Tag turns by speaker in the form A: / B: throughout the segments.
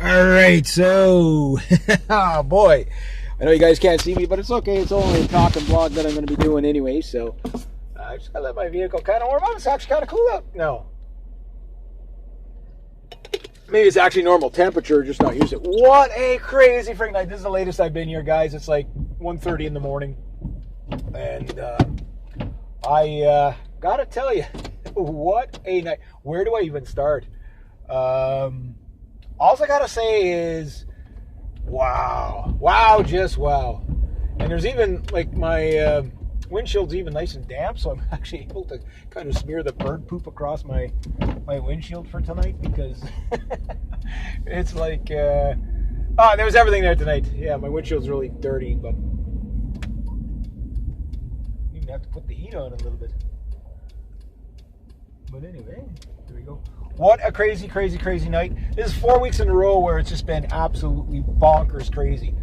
A: All right, so, oh boy, I know you guys can't see me, but it's okay. It's only a talk and vlog that I'm going to be doing anyway, so I just got to let my vehicle kind of warm up. It's actually kind of cool out. No. Maybe it's actually normal temperature, just not used to it. What a crazy freaking night. This is the latest I've been here, guys. It's like 1:30 in the morning, and I got to tell you, what a night. Where do I even start? All I gotta say is, wow, just wow. And there's even, like, my windshield's even nice and damp, so I'm actually able to kind of smear the bird poop across my windshield for tonight, because it's like, there was everything there tonight. Yeah, my windshield's really dirty, but you even have to put the heat on a little bit. But anyway, there we go. What a crazy, crazy, crazy night. This is 4 weeks in a row where it's just been absolutely bonkers crazy.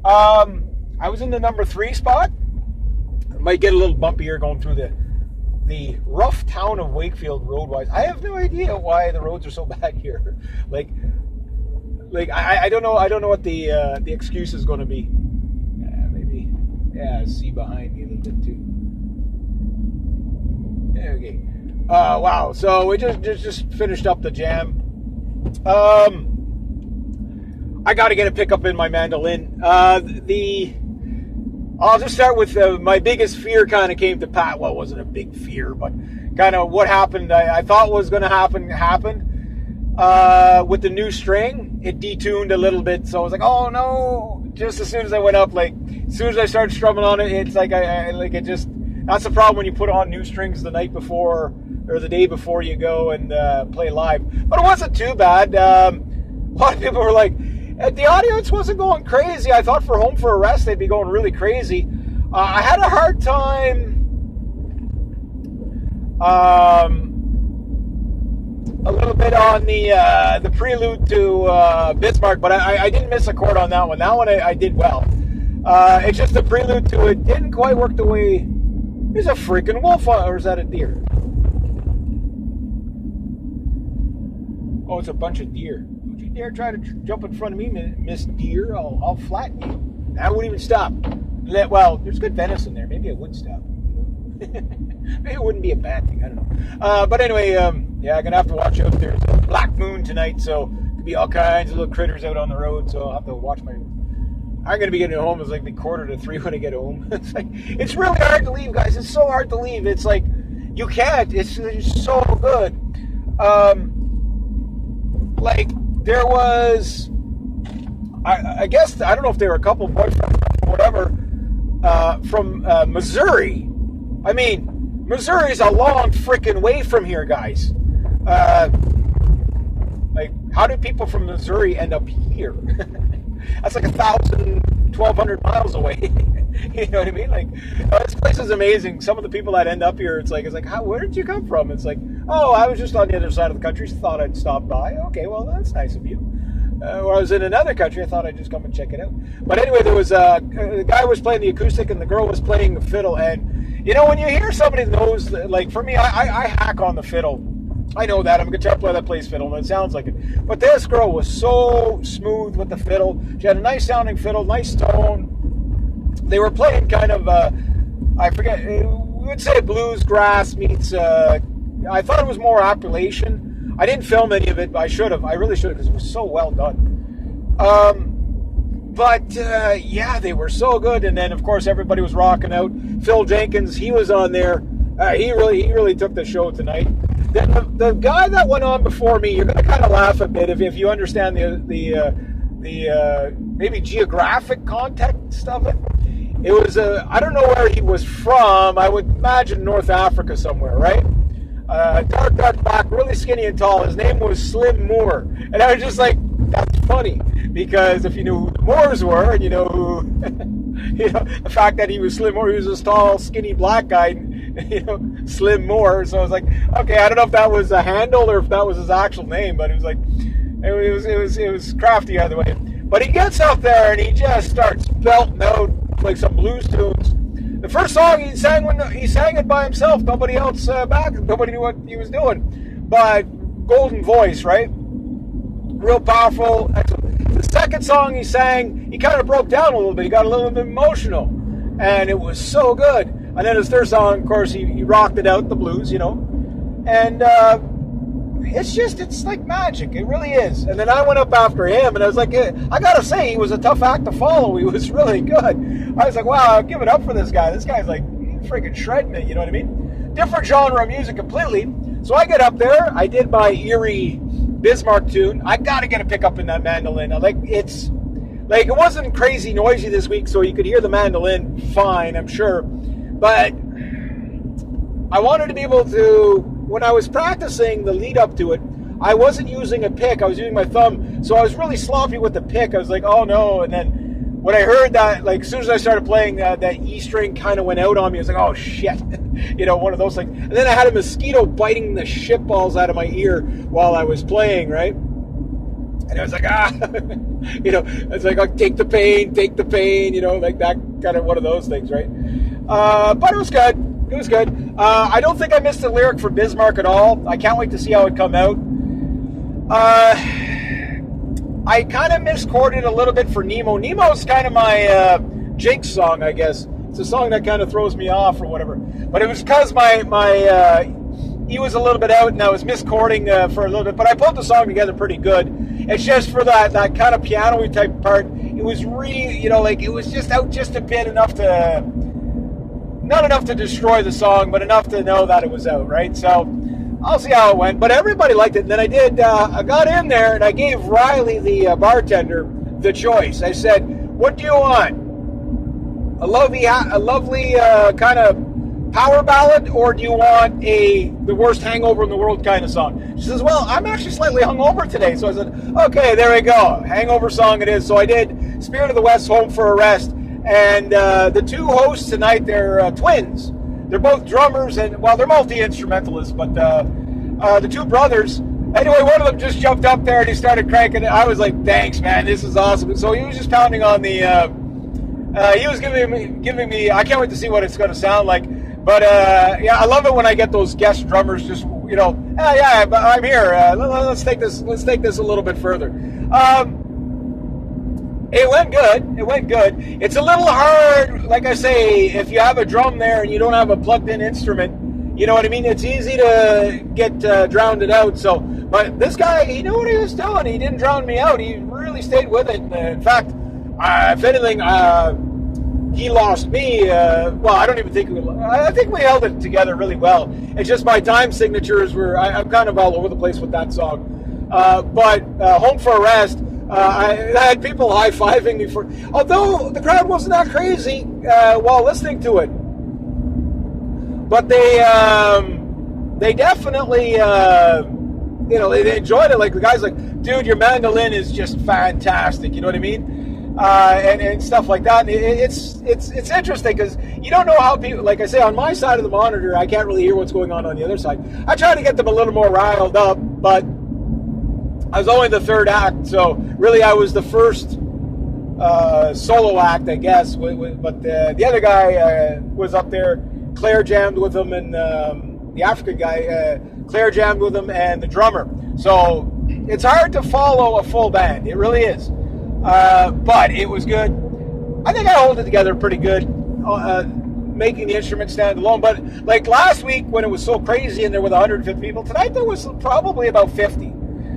A: I was in the number 3 spot. Might get a little bumpier going through the rough town of Wakefield road-wise. I have no idea why the roads are so bad here. Like I don't know what the excuse is going to be. Maybe see behind me a little bit too. Okay. Wow, so we just finished up the jam. I got to get a pickup in my Mandolin. I'll just start with my biggest fear kind of came to pass. Well, it wasn't a big fear, but kind of what happened, I thought was going to happened. With the new string, it detuned a little bit, so I was like, oh no. Just as soon as I went up, like, as soon as I started strumming on it, it's like, that's the problem when you put on new strings the night before, or the day before you go and play live. But it wasn't too bad. A lot of people were like, the audience wasn't going crazy. I thought for Home for a Rest they'd be going really crazy. I had a hard time a little bit on the prelude to Bismarck, but I didn't miss a chord on that one. That one I did well. It's just the prelude to it didn't quite work the way. There's a freaking wolf, or is that a deer? Oh, it's a bunch of deer. Don't you dare try to jump in front of me, Miss Deer. I'll flatten you. I wouldn't even stop. Well, there's good venison there. Maybe I would stop. Maybe it wouldn't be a bad thing. I don't know. But anyway, I'm going to have to watch out. There's a black moon tonight, so there'll be all kinds of little critters out on the road, so I'll have to watch my... I'm going to be getting home. It's like the 2:45 when I get home. It's really hard to leave, guys. It's so hard to leave. It's like, you can't. It's so good. Like, there was, I guess, I don't know if they were a couple boyfriends or whatever, from Missouri. I mean, Missouri's a long freaking way from here, guys. Like, how do people from Missouri end up here? That's like 1,200 miles away. You know what I mean? Like, this place is amazing. Some of the people that end up here, it's like, where did you come from? It's like, oh, I was just on the other side of the country, so thought I'd stop by. Okay, well, that's nice of you. Or I was in another country, I thought I'd just come and check it out. But anyway, there was the guy was playing the acoustic and the girl was playing the fiddle. And, you know, when you hear somebody knows, like, for me, I hack on the fiddle. I know that. I'm a guitar player that plays fiddle, and it sounds like it. But this girl was so smooth with the fiddle. She had a nice sounding fiddle, nice tone. They were playing kind of, I forget, we would say bluesgrass meets, I thought it was more Appalachian. I didn't film any of it, but I should have. I really should have, because it was so well done. Yeah, they were so good. And then, of course, everybody was rocking out. Phil Jenkins, he was on there. He really took the show tonight. The guy that went on before me, you're going to kind of laugh a bit if you understand the maybe geographic context of it. It was I don't know where he was from. I would imagine North Africa somewhere, right? Dark black, really skinny and tall. His name was Slim Moore, and I was just like, that's funny, because if you knew who the Moors were, and you know who, the fact that he was Slim Moore, he was this tall, skinny black guy. Slim Moore. So I was like, okay, I don't know if that was a handle or if that was his actual name, but it was like, it was crafty either way. But he gets up there and he just starts belting out like some blues tunes. The first song he sang it by himself. Nobody else back. Nobody knew what he was doing. But golden voice, right? Real powerful. Excellent. The second song he sang, he kind of broke down a little bit. He got a little bit emotional, and it was so good. And then his third song, of course, he rocked it out, the blues, and it's like magic. It really is. And then I went up after him, and I was like, I gotta say, he was a tough act to follow. He was really good. I was like, wow, I'll give it up for this guy. This guy's like freaking shredding it, you know what I mean? Different genre of music completely. So I get up there, I did my eerie Bismarck tune. I gotta get a pickup in that mandolin. It wasn't crazy noisy this week, so you could hear the mandolin fine, I'm sure. But I wanted to be able to, when I was practicing the lead up to it, I wasn't using a pick, I was using my thumb, so I was really sloppy with the pick. I was like, oh no, and then when I heard that, like, as soon as I started playing, that E string kind of went out on me. I was like, oh shit, one of those things. And then I had a mosquito biting the shit balls out of my ear while I was playing, right? And I was like, it's like, oh, take the pain, like that kind of one of those things, right? But it was good. It was good. I don't think I missed a lyric for Bismarck at all. I can't wait to see how it come out. I kind of miscorded a little bit for Nemo. Nemo's kind of my jinx song, I guess. It's a song that kind of throws me off or whatever. But it was because my he was a little bit out, and I was miscording for a little bit. But I put the song together pretty good. It's just for that kind of piano-y type part. It was really, it was just out just a bit, not enough to destroy the song, but enough to know that it was out, right? So I'll see how it went. But everybody liked it. And then I got in there, and I gave Riley, the bartender, the choice. I said, what do you want? A lovely kind of power ballad, or do you want the worst hangover in the world kind of song? She says, well, I'm actually slightly hungover today. So I said, okay, there we go. Hangover song it is. So I did Spirit of the West, Home for a Rest. And the two hosts tonight, they're twins. They're both drummers, and, well, they're multi-instrumentalists, but the two brothers, anyway, one of them just jumped up there and he started cranking it. I was like, thanks, man, this is awesome. So he was just pounding on the, he was giving me, I can't wait to see what it's going to sound like. But, yeah, I love it when I get those guest drummers just, yeah, but I'm here. Let's take this a little bit further. It went good. It's a little hard, like I say, if you have a drum there and you don't have a plugged-in instrument, you know what I mean? It's easy to get drowned out. So, but this guy, he knew what he was doing. He didn't drown me out. He really stayed with it. In fact, if anything, he lost me. Well, I don't even think I think we held it together really well. It's just my time signatures were, I'm kind of all over the place with that song. But Home for a Rest, I had people high-fiving me for, although the crowd wasn't that crazy while listening to it. But they definitely, they enjoyed it. Like, the guy's like, dude, your mandolin is just fantastic. You know what I mean? And stuff like that. It's interesting because you don't know how people, like I say, on my side of the monitor, I can't really hear what's going on the other side. I try to get them a little more riled up, but I was only the third act, so really I was the first solo act, I guess. But the other guy was up there. Claire jammed with him, and the African guy, Claire jammed with him, and the drummer. So it's hard to follow a full band. It really is. But it was good. I think I hold it together pretty good, making the instrument stand alone. But like last week when it was so crazy and there were 150 people, tonight there was probably about 50.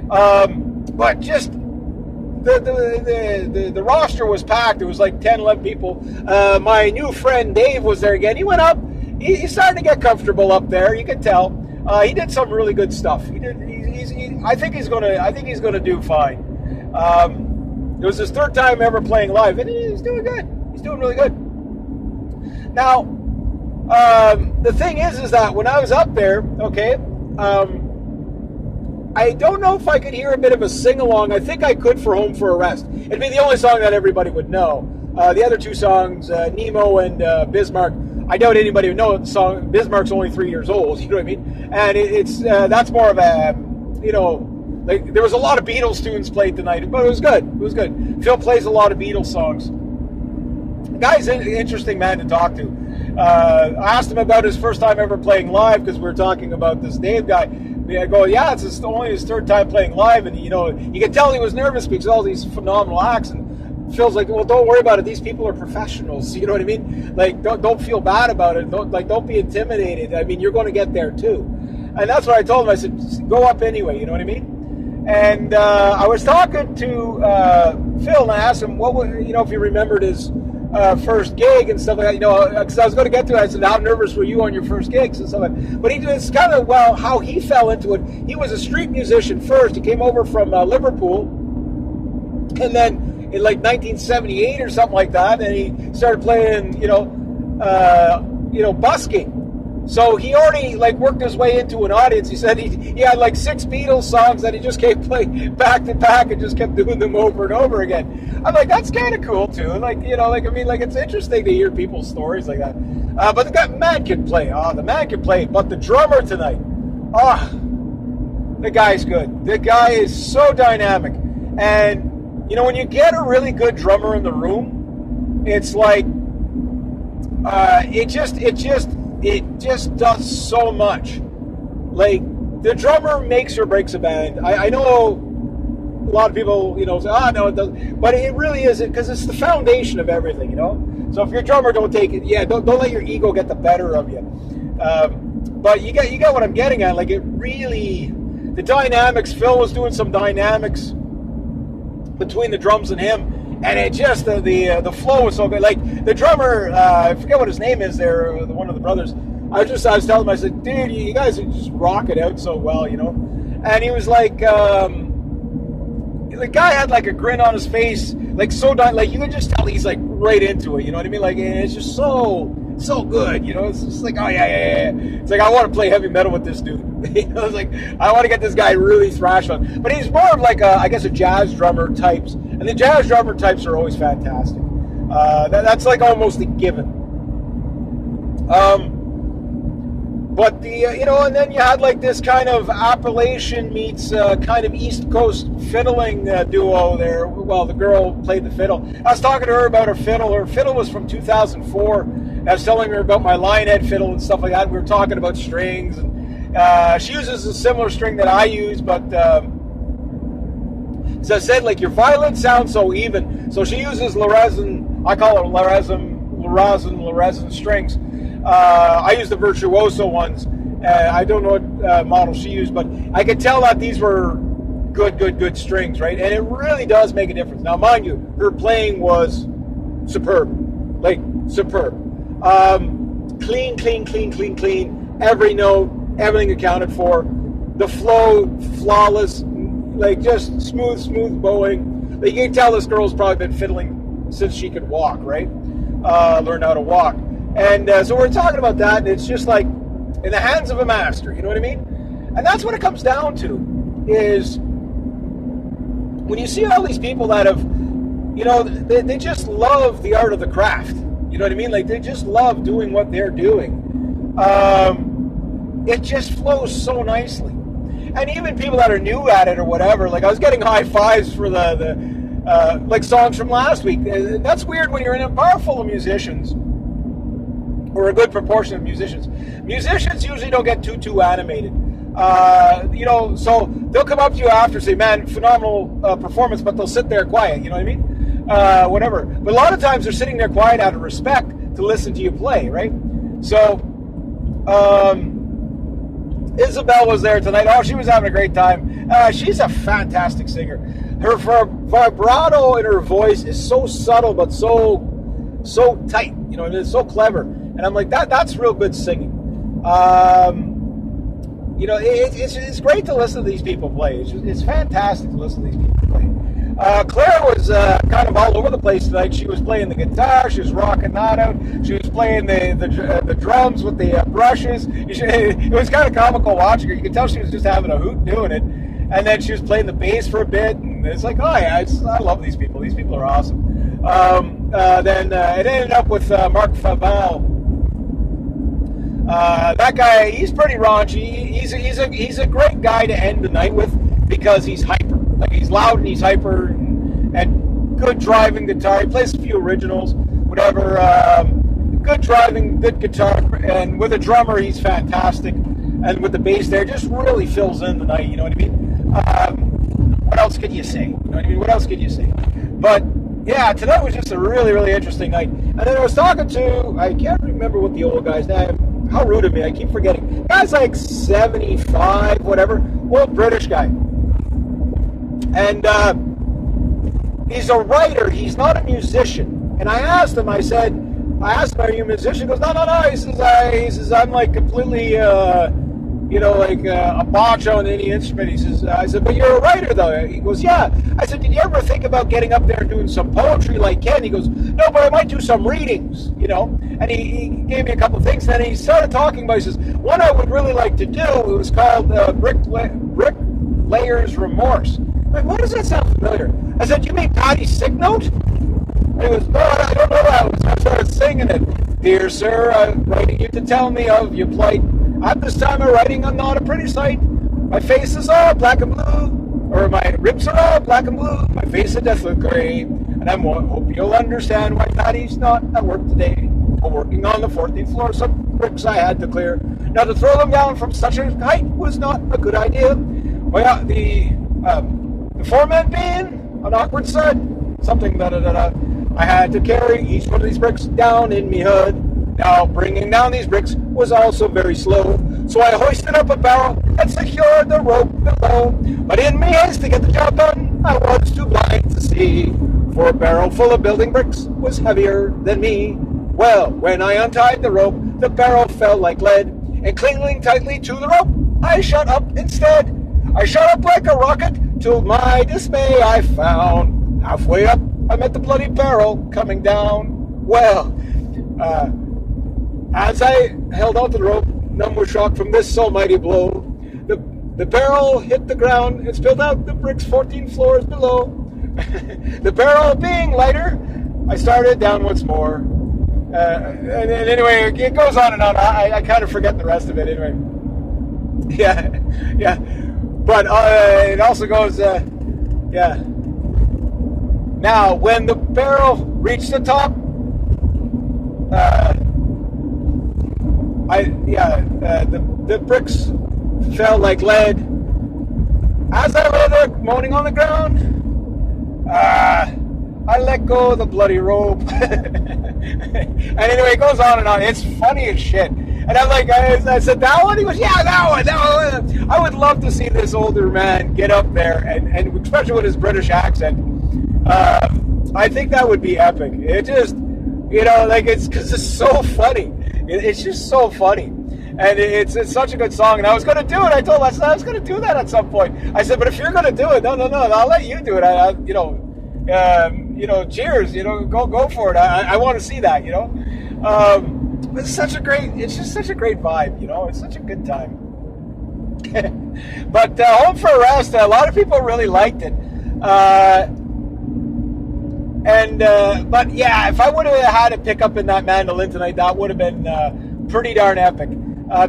A: But just the roster was packed. It was like 10, 11 people. My new friend Dave was there again. He went up. He's starting to get comfortable up there. You can tell. He did some really good stuff. I think he's gonna do fine. It was his third time ever playing live, and he's doing good. He's doing really good. Now, the thing is that when I was up there, okay, I don't know if I could hear a bit of a sing-along. I think I could for Home for a Rest. It'd be the only song that everybody would know. The other two songs, Nemo and Bismarck, I doubt anybody would know the song. Bismarck's only 3 years old, you know what I mean? And it's that's more of a, like, there was a lot of Beatles tunes played tonight, but it was good. It was good. Phil plays a lot of Beatles songs. The guy's an interesting man to talk to. I asked him about his first time ever playing live because we were talking about this Dave guy. I go, yeah, it's only his third time playing live, and you can tell he was nervous because all these phenomenal acts. And Phil's like, well, don't worry about it. These people are professionals. You know what I mean? Like, don't feel bad about it. Don't be intimidated. I mean, you're going to get there too. And that's what I told him. I said, go up anyway. You know what I mean? And I was talking to Phil, and I asked him if he remembered his first gig and stuff like that. Because I was going to get to it. I said, how nervous were you on your first gigs and stuff like that? But he just kind of how he fell into it. He was a street musician first. He came over from Liverpool, and then in like 1978 or something like that, and he started playing, busking. So he already like worked his way into an audience. He said he had like 6 Beatles songs that he just kept playing back to back and just kept doing them over and over again. I'm like, that's kind of cool too. Like, it's interesting to hear people's stories like that. But the man can play. The man can play. But the drummer tonight, the guy's good. The guy is so dynamic. And when you get a really good drummer in the room, it's like it just does so much. Like, the drummer makes or breaks a band. I know a lot of people, say, no, it doesn't. But it really isn't, because it's the foundation of everything, So if your drummer, don't take it. Yeah, don't let your ego get the better of you. But you get what I'm getting at. Like, it really, the dynamics. Phil was doing some dynamics between the drums and him, and it just the flow was so good. Like, the drummer, I forget what his name is there, one of the brothers. I was telling him, I said, dude, you guys are just rock it out so well, And he was like, the guy had like a grin on his face, like like you could just tell he's like right into it. You know what I mean? Like, it's just so good. It's just like, oh yeah. It's like, I want to play heavy metal with this dude. It's like, I want to get this guy really thrashed on. But he's more of like I guess a jazz drummer types, and the jazz drummer types are always fantastic. That's like almost a given. But and then you had like this kind of Appalachian meets kind of East Coast fiddling duo there. Well, the girl played the fiddle. I was talking to her about her fiddle. Her fiddle was from 2004. I was telling her about my Lionhead fiddle and stuff like that. We were talking about strings. And she uses a similar string that I use, but as I said, like, your violin sounds so even. So she uses Loresan. I call it Loresan strings. I use the Virtuoso ones. I don't know what model she used, but I could tell that these were good strings, right? And it really does make a difference. Now, mind you, her playing was superb. Like, superb. Clean. Every note, everything accounted for. The flow, flawless, like, just smooth bowing. Like, you can tell this girl's probably been fiddling since she could walk, right? Learn how to walk. And so we're talking about that, and it's just like in the hands of a master, you know what I mean? And that's what it comes down to, is when you see all these people that have, they just love the art of the craft, you know what I mean? Like, they just love doing what they're doing. It just flows so nicely. And even people that are new at it or whatever, like, I was getting high fives for the like songs from last week. That's weird when you're in a bar full of musicians, or a good proportion of musicians. Musicians usually don't get too animated. So they'll come up to you after and say, man, phenomenal performance, but they'll sit there quiet, you know what I mean? Whatever. But a lot of times they're sitting there quiet out of respect to listen to you play, right? So, Isabel was there tonight. Oh, she was having a great time. She's a fantastic singer. Her vibrato in her voice is so subtle, but so tight, it's so clever. And I'm like, that's real good singing. It's great to listen to these people play. It's fantastic to listen to these people play. Claire was kind of all over the place tonight. She was playing the guitar. She was rocking that out. She was playing the drums with the brushes. It was kind of comical watching her. You could tell she was just having a hoot doing it. And then she was playing the bass for a bit. And it's like, oh yeah, I love these people. These people are awesome. Then it ended up with Mark Faval. That guy, he's pretty raunchy. He's a great guy to end the night with, because he's hyper. Like, he's loud and he's hyper, and good driving guitar. He plays a few originals, whatever. Good driving, good guitar, and with a drummer, he's fantastic. and with the bass there, just really fills in the night. You know what I mean? What else could you say? You know what I mean? What else could you say? But yeah, tonight was just a really, really interesting night. And then I was talking to, I can't remember what the old guy's name. How rude of me! I keep forgetting. Guy's like 75, whatever, old British guy, and he's a writer. He's not a musician. And I asked him. I asked him, "Are you a musician?" He goes, "No." He says, "I'm like completely, like a botch on any instrument." He says, "I said, but you're a writer, though." He goes, "Yeah." I said, "Did you ever think about getting up there and doing some poetry like Ken?" He goes, "No, but I might do some readings, you know." And he gave me a couple of things. Then he started talking about. He says, "One I would really like to do." It was called Bricklayer's Remorse. I'm like, what does that sound familiar? I said, "You mean Patty's Sick Note?" And he goes, "No, I don't know that." So I started singing it. "Dear sir, I'm writing you to tell me of your plight. At this time of writing, I'm not a pretty sight. My face is all black and blue, or my ribs are all black and blue. My face is deathly gray, and I hope you'll understand why Patty's not at work today. While working on the 14th floor, some bricks I had to clear. Now to throw them down from such a height was not a good idea. Well, the foreman being an awkward side, something I had to carry each one of these bricks down in me hood. Now, bringing down these bricks was also very slow, so I hoisted up a barrel and secured the rope below. But in me haste to get the job done, I was too blind to see, for a barrel full of building bricks was heavier than me. Well, when I untied the rope, the barrel fell like lead, and clinging tightly to the rope, I shot up instead. I shot up like a rocket, to my dismay I found, halfway up, I met the bloody barrel coming down. Well, as I held onto the rope, numb with shock from this almighty blow, the barrel hit the ground and spilled out the bricks 14 floors below. The barrel being lighter, I started down once more. And anyway, it goes on and on. I kind of forget the rest of it anyway. Yeah. But it also goes, Now, when the barrel reached the top, the bricks fell like lead. As I lay there moaning on the ground, I let go of the bloody rope. And anyway, it goes on and on. It's funny as shit. And I'm like, I said, that one? He goes, yeah, that one. I would love to see this older man get up there, and especially with his British accent. I think that would be epic. It just, it's because it's so funny. It's just so funny. And it's such a good song. And I was going to do it. I told him, I was going to do that at some point. I said, but if you're going to do it, no, I'll let you do it. Cheers, go for it. I want to see that, It's just such a great vibe, It's such a good time. But Home for a Rest, a lot of people really liked it. But yeah, if I would have had to pick up in that mandolin tonight, that would have been pretty darn epic.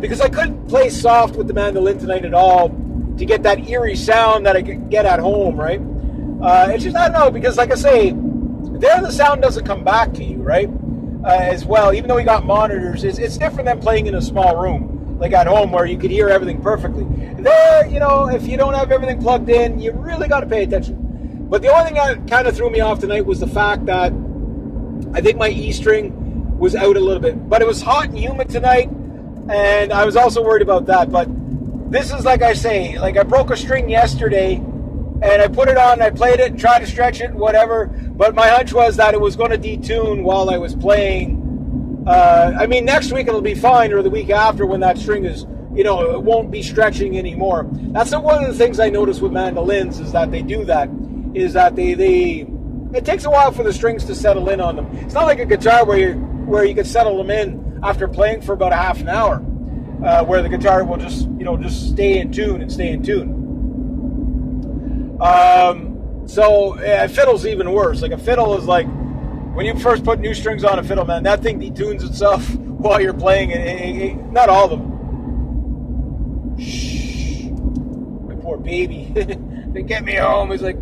A: Because I couldn't play soft with the mandolin tonight at all to get that eerie sound that I could get at home, right? It's just, I don't know, because like I say, there the sound doesn't come back to you, right? As well, even though we got monitors, it's different than playing in a small room, like at home where you could hear everything perfectly. There, if you don't have everything plugged in, you really got to pay attention. But the only thing that kind of threw me off tonight was the fact that I think my E string was out a little bit. But it was hot and humid tonight, and I was also worried about that. But this is like I say, like I broke a string yesterday, and I put it on, I played it, and tried to stretch it, whatever. But my hunch was that it was going to detune while I was playing. Next week it'll be fine, or the week after when that string is, it won't be stretching anymore. That's one of the things I noticed with mandolins is that they do that. Is that it takes a while for the strings to settle in on them. It's not like a guitar where you can settle them in after playing for about a half an hour, where the guitar will just stay in tune and stay in tune. Fiddle's even worse. Like a fiddle is like when you first put new strings on a fiddle, man, that thing detunes itself while you're playing it. Not all of them. Shh, my poor baby. They get me home. He's like,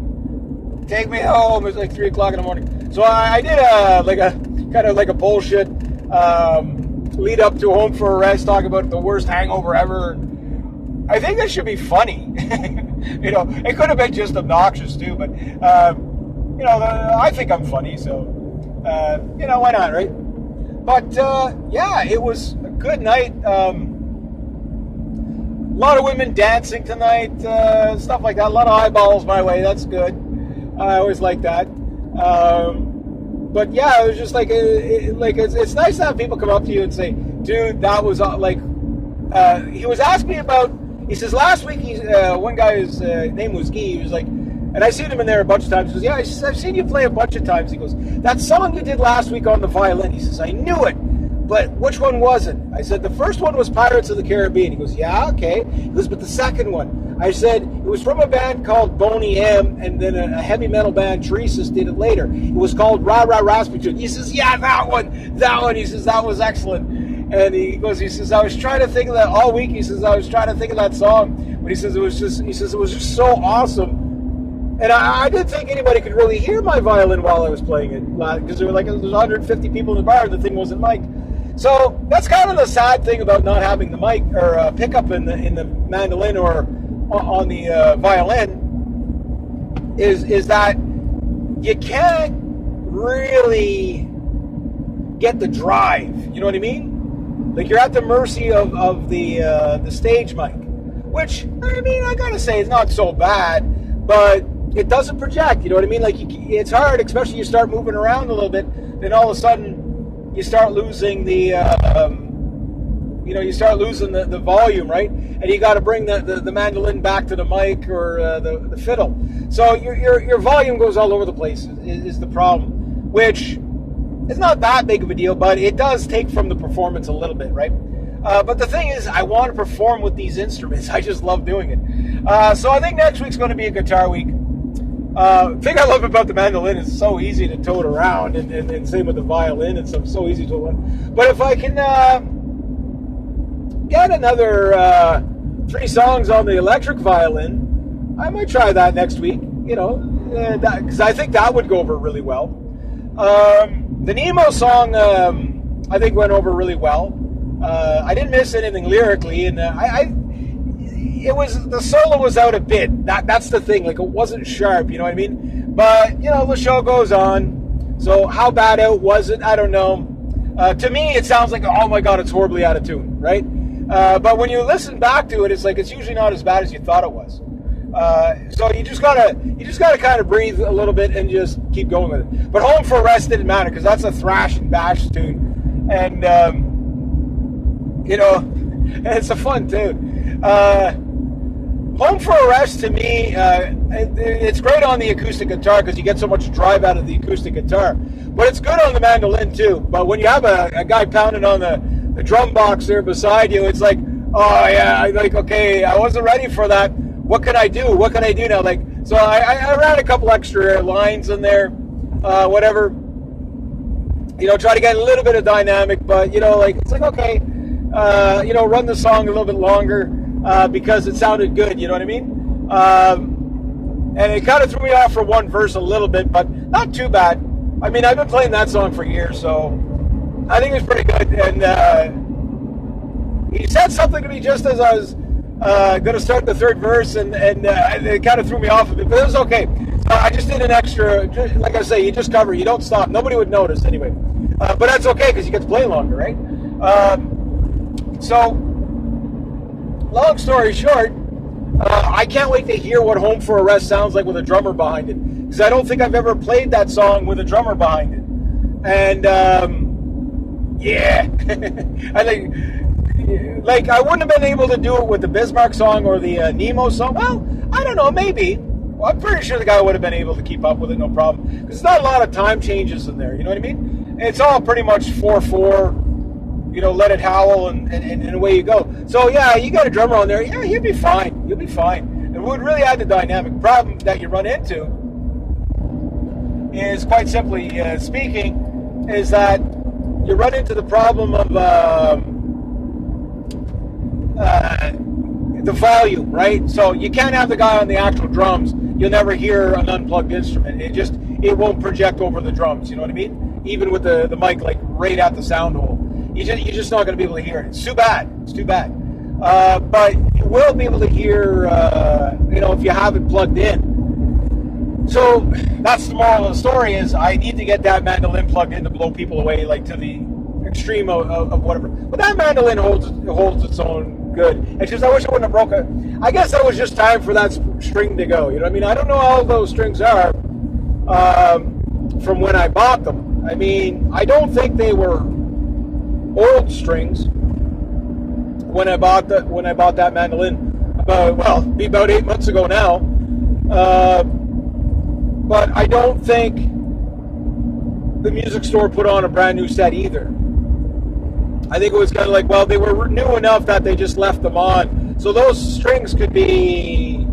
A: take me home. It's like 3 o'clock in the morning. So I did a kind of like a bullshit lead up to Home for a Rest, talk about the worst hangover ever. I think that should be funny. It could have been just obnoxious too, but I think I'm funny, so why not, right? But yeah, it was a good night. A lot of women dancing tonight, stuff like that. A lot of eyeballs my way. That's good. I always like that. But yeah, it was just like it's nice to have people come up to you and say, "Dude, that was he was asking me about." He says last week one guy's name was Guy. He was like, and I seen him in there a bunch of times. He goes, "Yeah," he says, "I've seen you play a bunch of times." He goes, "That song you did last week on the violin." He says, "I knew it. But which one was it?" I said, "The first one was Pirates of the Caribbean." He goes, "Yeah, okay." He goes, "But the second one?" I said, "It was from a band called Boney M, and then a heavy metal band, Teresa's, did it later. It was called Ra Ra Rasputin." He says, "Yeah, that one. He says, "That was excellent." And he says, "I was trying to think of that all week." He says, "I was trying to think of that song." But he says, it was just so awesome. And I didn't think anybody could really hear my violin while I was playing it, because there was 150 people in the bar and the thing wasn't mic'd. So that's kind of the sad thing about not having the mic or pickup in the mandolin or on the violin is that you can't really get the drive. You know what I mean? Like you're at the mercy of the stage mic, which I mean I gotta say it's not so bad, but it doesn't project. You know what I mean? Like it's hard, especially you start moving around a little bit, then all of a sudden you start losing the the volume, right? And you got to bring the mandolin back to the mic or the fiddle. So your volume goes all over the place is the problem, which is not that big of a deal, but it does take from the performance a little bit, right? But the thing is, I want to perform with these instruments. I just love doing it. So I think next week's going to be a guitar week. The thing I love about the mandolin is it's so easy to tote around, and same with the violin. It's so easy to tote around. But if I can get another 3 songs on the electric violin, I might try that next week. Because I think that would go over really well. The Nemo song I think went over really well. I didn't miss anything lyrically, and the solo was out a bit. That's the thing. Like it wasn't sharp. You know what I mean? But the show goes on. So how bad out was it? I don't know. To me, it sounds like, oh my God, it's horribly out of tune, right? But when you listen back to it, it's like it's usually not as bad as you thought it was. So you just gotta kind of breathe a little bit and just keep going with it. But Home for a Rest didn't matter because that's a thrash and bash tune, and it's a fun tune. Home for a Rest to me, it's great on the acoustic guitar because you get so much drive out of the acoustic guitar. But it's good on the mandolin too. But when you have a guy pounding on the drum box there beside you, it's like, oh yeah, like okay, I wasn't ready for that. What can I do? What can I do now? Like, so I ran a couple extra lines in there, whatever. Try to get a little bit of dynamic, but it's like okay, run the song a little bit longer. Because it sounded good, you know what I mean? And it kind of threw me off for one verse a little bit, but not too bad. I mean, I've been playing that song for years, so I think it's pretty good. And he said something to me just as I was going to start the third verse, and it kind of threw me off a bit, but it was okay. So I just did an extra, like I say, you just cover, you don't stop. Nobody would notice anyway. But that's okay because you get to play longer, right? So... long story short, I can't wait to hear what Home for a Rest sounds like with a drummer behind it. Because I don't think I've ever played that song with a drummer behind it. And, yeah. I think, like, I wouldn't have been able to do it with the Bismarck song or the Nemo song. Well, I don't know, maybe. Well, I'm pretty sure the guy would have been able to keep up with it, no problem. Because there's not a lot of time changes in there, you know what I mean? It's all pretty much 4/4. Let it howl, and away you go. So, yeah, you got a drummer on there. Yeah, you'll be fine. You'll be fine. It would really add the dynamic. Problem that you run into is, quite simply speaking, is that you run into the problem of the volume, right? So you can't have the guy on the actual drums. You'll never hear an unplugged instrument. It won't project over the drums, you know what I mean? Even with the mic, like, right at the sound hole. You're just not going to be able to hear it. It's too bad. But will be able to hear, if you have it plugged in. So that's the moral of the story is I need to get that mandolin plugged in to blow people away, like to the extreme of whatever. But that mandolin holds its own good. And just I wish I wouldn't have broke it. I guess that was just time for that string to go. You know what I mean? I don't know how those strings are from when I bought them. I mean, I don't think they were old strings when I bought that mandolin about 8 months ago now. But I don't think the music store put on a brand new set either. I think it was kind of like, well, they were new enough that they just left them on. So those strings could be,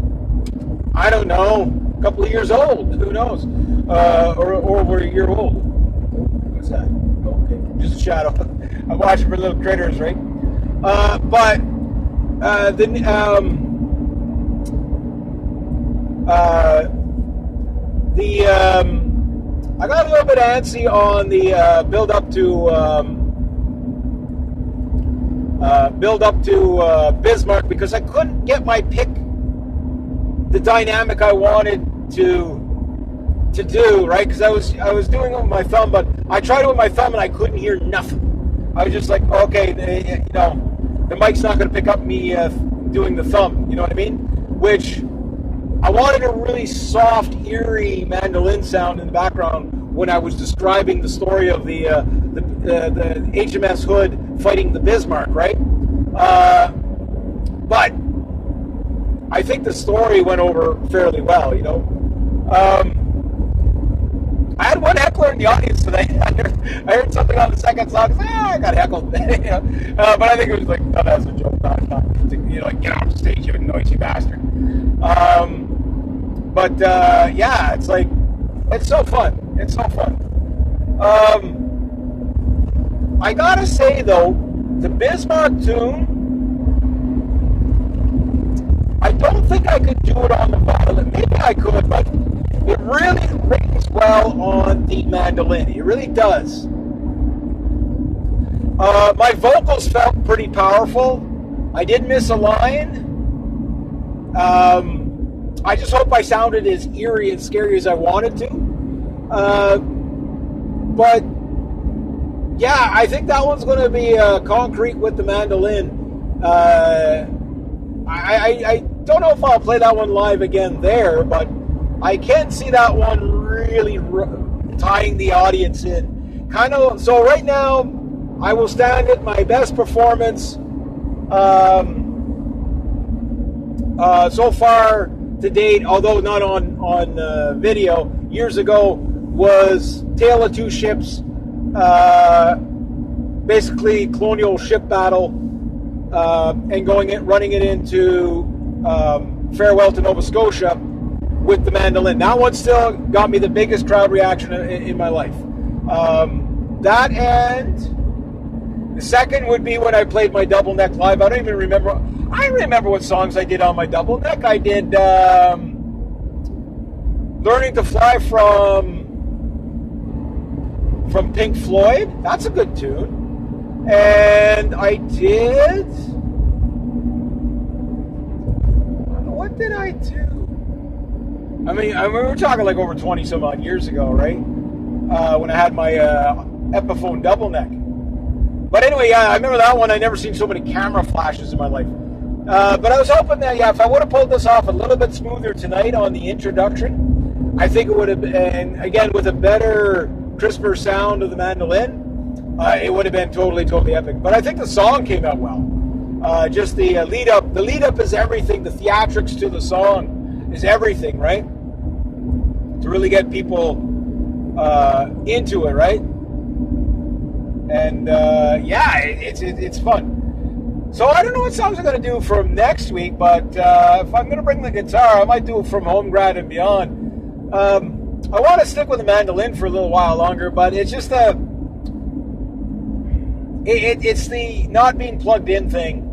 A: I don't know, a couple of years old. Who knows? Or over a year old. What's that? Okay, just a shadow. I'm watching for little critters, right? I got a little bit antsy on the build up to Bismarck because I couldn't get my pick the dynamic I wanted to do, right? Because I was doing it with my thumb, but I tried it with my thumb and I couldn't hear nothing. I was just like, okay, the mic's not going to pick up me doing the thumb. You know what I mean? Which I wanted a really soft, eerie mandolin sound in the background when I was describing the story of the HMS Hood fighting the Bismarck, right? But I think the story went over fairly well, you know. I had one heckler in the audience today. I heard something on the second song. I got heckled. But I think it was like, no, that's a joke. Not, like, get off the stage, you noisy bastard. Yeah, it's like, it's so fun. It's so fun. I gotta say, though, the Bismarck tune, I don't think I could do it on the violin. Maybe I could, but it really rings well on the mandolin. It really does. My vocals felt pretty powerful. I did miss a line. I just hope I sounded as eerie and scary as I wanted to. But yeah, I think that one's going to be concrete with the mandolin. I don't know if I'll play that one live again there, but I can see that one really tying the audience in. Kind of. So right now, I will stand at my best performance so far to date, although not on video, years ago, was Tale of Two Ships, basically colonial ship battle, and running it into Farewell to Nova Scotia with the mandolin. That one still got me the biggest crowd reaction in my life. That, and the second would be when I played my double neck live. I don't even remember. I remember what songs I did on my double neck. I did Learning to Fly from Pink Floyd. That's a good tune. And I did... What did I do? I mean, we're talking like over 20 some odd years ago, right? When I had my Epiphone double neck. But anyway, yeah, I remember that one. I never seen so many camera flashes in my life. But I was hoping that, yeah, if I would have pulled this off a little bit smoother tonight on the introduction, I think it would have been, and again, with a better, crisper sound of the mandolin, it would have been totally, totally epic. But I think the song came out well. Just the lead up. The lead up is everything. The theatrics to the song is everything, right? To really get people into it, right? And yeah, it's fun. So I don't know what songs I'm going to do from next week, but if I'm going to bring the guitar, I might do it from Home Grad and Beyond. I want to stick with the mandolin for a little while longer, but it's just it's the not being plugged in thing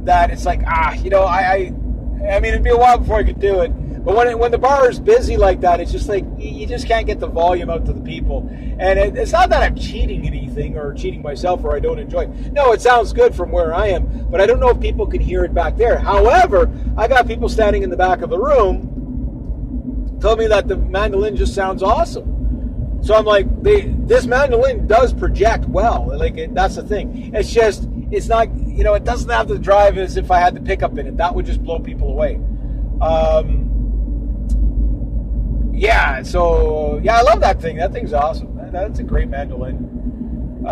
A: that it's like, I mean, it'd be a while before I could do it. But when the bar is busy like that, it's just like you just can't get the volume out to the people. And it's not that I'm cheating anything or cheating myself or I don't enjoy it. No, it sounds good from where I am, but I don't know if people can hear it back there. However, I got people standing in the back of the room tell me that the mandolin just sounds awesome. So I'm like, this mandolin does project well. Like that's the thing. It's just, it's not, it doesn't have the drive as if I had the pickup in it. That would just blow people away. Yeah, so, I love that thing. That thing's awesome. That's a great mandolin.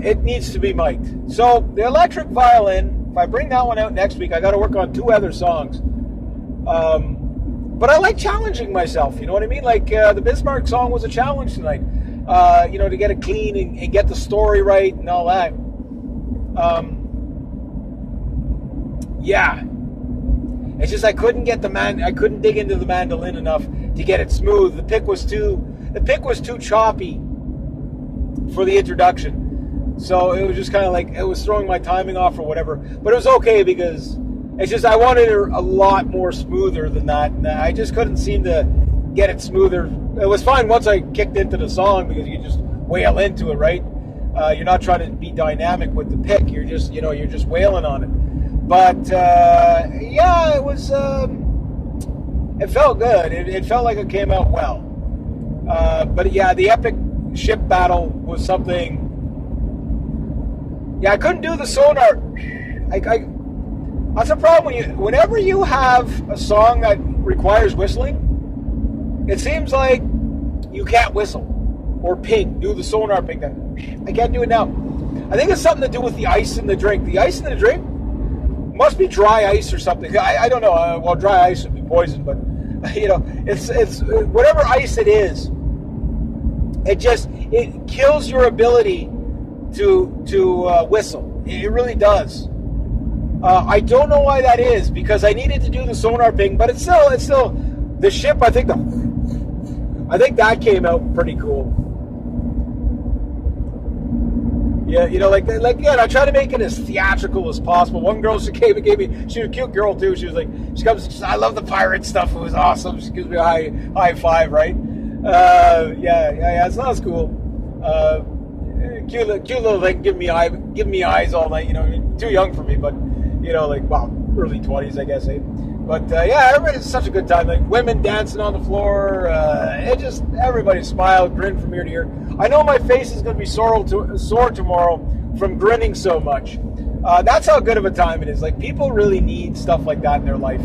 A: It needs to be mic'd. So, the electric violin, if I bring that one out next week, I got to work on 2 other songs. But I like challenging myself, you know what I mean? Like, the Bismarck song was a challenge tonight. To get it clean and get the story right and all that. Yeah. It's just I couldn't dig into the mandolin enough to get it smooth. The pick was too choppy for the introduction. So it was just kind of like it was throwing my timing off or whatever. But it was okay because it's just I wanted it a lot more smoother than that. And I just couldn't seem to get it smoother. It was fine once I kicked into the song because you just wail into it, right? You're not trying to be dynamic with the pick. You're just wailing on it. But, it was, it felt good. It felt like it came out well. But yeah, the epic ship battle was something. Yeah, I couldn't do the sonar. That's a problem whenever you have a song that requires whistling, it seems like you can't whistle or ping, do the sonar ping. I can't do it now. I think it's something to do with the ice in the drink. The ice in the drink must be dry ice or something. I don't know. Well, dry ice would be poison, but it's whatever ice it is. It kills your ability to whistle. It really does. I don't know why that is because I needed to do the sonar ping, but it's still the ship. I think that came out pretty cool. Yeah, I try to make it as theatrical as possible. One girl, she came and gave me, she was a cute girl too. She was like, she says, I love the pirate stuff. It was awesome. She gives me a high five, right? Yeah. So that's cool. Cute little thing. Give me eyes all night. Too young for me, but early 20s, I guess. But everybody's such a good time. Like women dancing on the floor. Everybody smiled, grinned from ear to ear. I know my face is going to be sore tomorrow from grinning so much. That's how good of a time it is. Like people really need stuff like that in their life,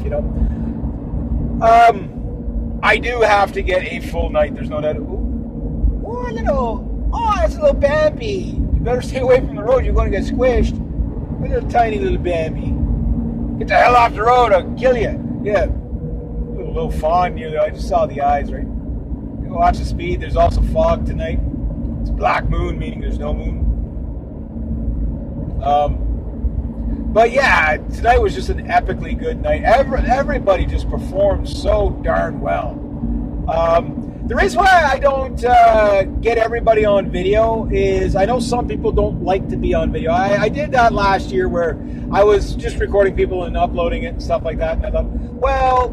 A: I do have to get a full night. There's no doubt. It's a little Bambi. You better stay away from the road. You're going to get squished. Look at a tiny little Bambi. Get the hell off the road. I'll kill you. Yeah. Little fawn near there. I just saw the eyes, right? Watch the speed. There's also fog tonight. It's black moon, meaning there's no moon. But yeah, tonight was just an epically good night. Everybody just performed so darn well. The reason why I don't get everybody on video is I know some people don't like to be on video. I did that last year where I was just recording people and uploading it and stuff like that. And I thought, well,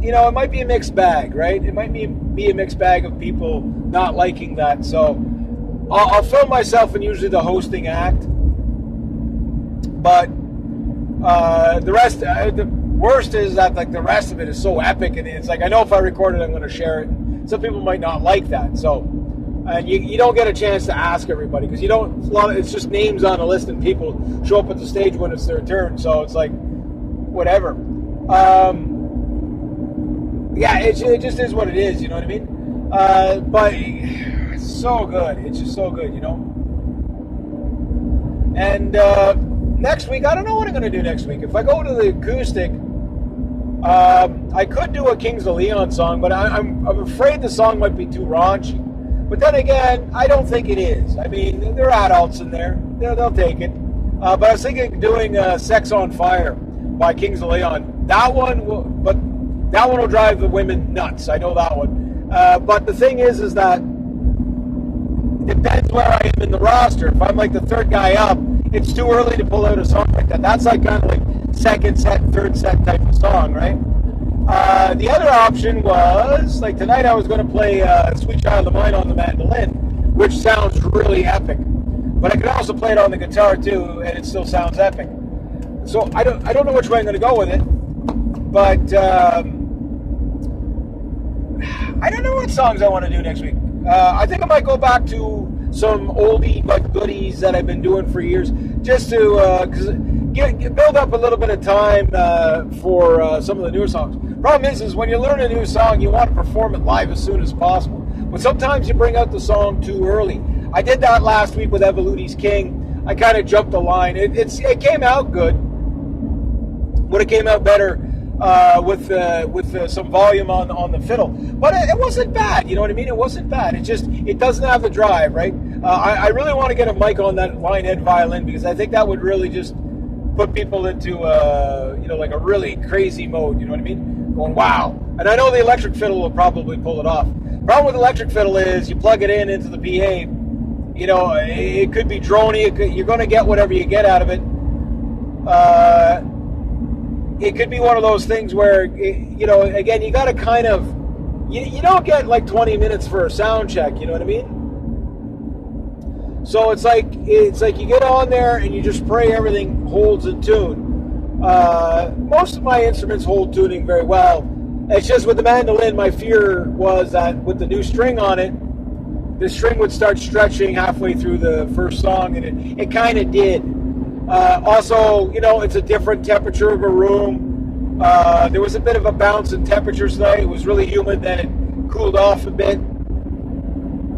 A: it might be a mixed bag, right? It might be a mixed bag of people not liking that. So I'll film myself in usually the hosting act. But the rest, the worst is that like the rest of it is so epic, and it's like I know if I record it, I'm going to share it. Some people might not like that, so and you don't get a chance to ask everybody because you don't. It's just names on a list, and people show up at the stage when it's their turn. So it's like whatever. Yeah, it just is what it is. You know what I mean? But it's so good. It's just so good, And next week, I don't know what I'm going to do next week. If I go to the acoustic, I could do a Kings of Leon song, but I'm afraid the song might be too raunchy. But then again, I don't think it is. I mean, there are adults in there. They'll take it. But I was thinking of doing Sex on Fire by Kings of Leon. That one will drive the women nuts. I know that one. But the thing is that it depends where I am in the roster. If I'm like the third guy up, it's too early to pull out a song like that. That's like kind of like second set, third set type of song, right? The other option was, like tonight I was going to play Sweet Child of Mine on the mandolin, which sounds really epic. But I could also play it on the guitar too, and it still sounds epic. So I don't know which way I'm going to go with it, but I don't know what songs I want to do next week. I think I might go back to some oldie but goodies that I've been doing for years, just to build up a little bit of time for some of the newer songs. Problem is when you learn a new song, you want to perform it live as soon as possible. But sometimes you bring out the song too early. I did that last week with Evoluti's King. I kind of jumped the line. It came out good. Would have came out better with some volume on the fiddle, but it wasn't bad. You know what I mean? It wasn't bad. It doesn't have the drive, right? I really want to get a mic on that line head violin, because I think that would really just put people into like a really crazy mode. You know what I mean? Going wow. And I know the electric fiddle will probably pull it off. Problem with electric fiddle is you plug it into the PA. It could be droney. You're going to get whatever you get out of it. It could be one of those things where, again, you got to kind of, you don't get like 20 minutes for a sound check, you know what I mean? So it's like you get on there and you just pray everything holds in tune. Most of my instruments hold tuning very well. It's just with the mandolin, my fear was that with the new string on it, the string would start stretching halfway through the first song, and it kind of did. Also, it's a different temperature of a room. There was a bit of a bounce in temperatures tonight. It was really humid, then it cooled off a bit.